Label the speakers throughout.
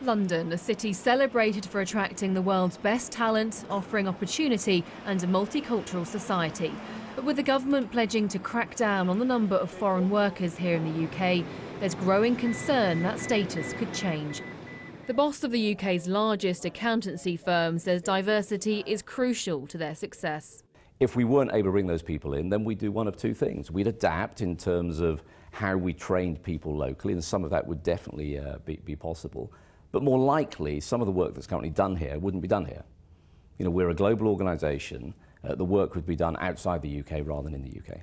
Speaker 1: London, a city celebrated for attracting the world's best talent, offering opportunity and a multicultural society. But with the government pledging to crack down on the number of foreign workers here in the UK, there's growing concern that status could change. The boss of the UK's largest accountancy firm says diversity is crucial to their success.
Speaker 2: If we weren't able to bring those people in, then we'd do one of two things. We'd adapt in terms of how we trained people locally, and some of that would definitely be possible. But more likely, some of the work that's currently done here wouldn't be done here. You know, we're a global organisation. The work would be done outside the UK rather than in the UK.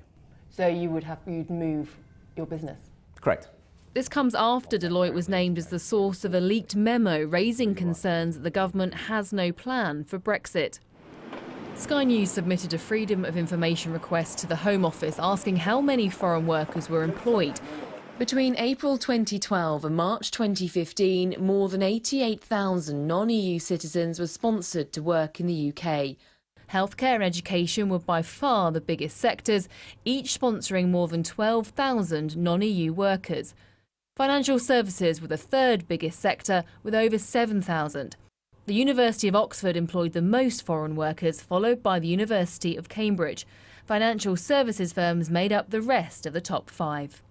Speaker 3: So you'd move your business?
Speaker 2: Correct.
Speaker 1: This comes after Deloitte was named as the source of a leaked memo raising concerns that the government has no plan for Brexit. Sky News submitted a Freedom of Information request to the Home Office asking how many foreign workers were employed. Between April 2012 and March 2015, more than 88,000 non-EU citizens were sponsored to work in the UK. Healthcare and education were by far the biggest sectors, each sponsoring more than 12,000 non-EU workers. Financial services were the third biggest sector, with over 7,000. The University of Oxford employed the most foreign workers, followed by the University of Cambridge. Financial services firms made up the rest of the top 5.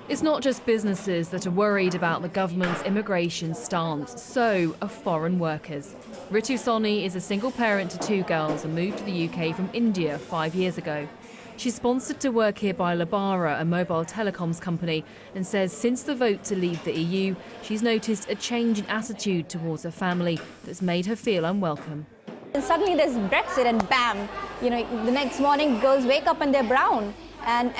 Speaker 1: It's not just businesses that are worried about the government's immigration stance, so are foreign workers. Ritu Soni is a single parent to 2 girls and moved to the UK from India 5 years ago. She's sponsored to work here by Labara, a mobile telecoms company, and says since the vote to leave the EU, she's noticed a change in attitude towards her family that's made her feel unwelcome.
Speaker 4: And suddenly there's Brexit and bam, you know, the next morning girls wake up and they're brown. And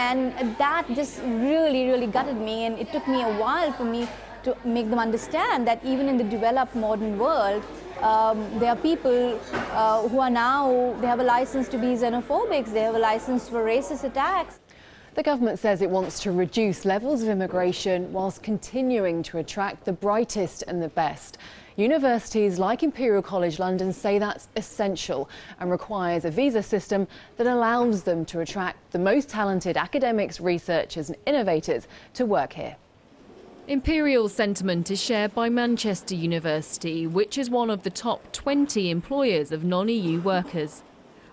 Speaker 4: that just really gutted me, and it took me a while for me to make them understand that even in the developed modern world, there are people who are now, they have a license to be xenophobics, they have a license for racist attacks.
Speaker 3: The government says it wants to reduce levels of immigration whilst continuing to attract the brightest and the best. Universities like Imperial College London say that's essential and requires a visa system that allows them to attract the most talented academics, researchers and innovators to work here.
Speaker 1: Imperial's sentiment is shared by Manchester University, which is one of the top 20 employers of non-EU workers.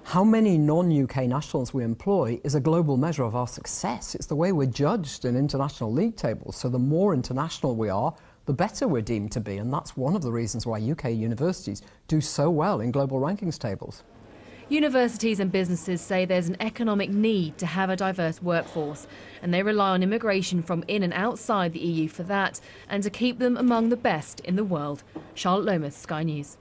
Speaker 5: How many non-UK nationals we employ is a global measure of our success. It's the way we're judged in international league tables. So the more international we are, the better we're deemed to be. And that's one of the reasons why UK universities do so well in global rankings tables.
Speaker 1: Universities and businesses say there's an economic need to have a diverse workforce, and they rely on immigration from in and outside the EU for that, and to keep them among the best in the world. Charlotte Lomas, Sky News.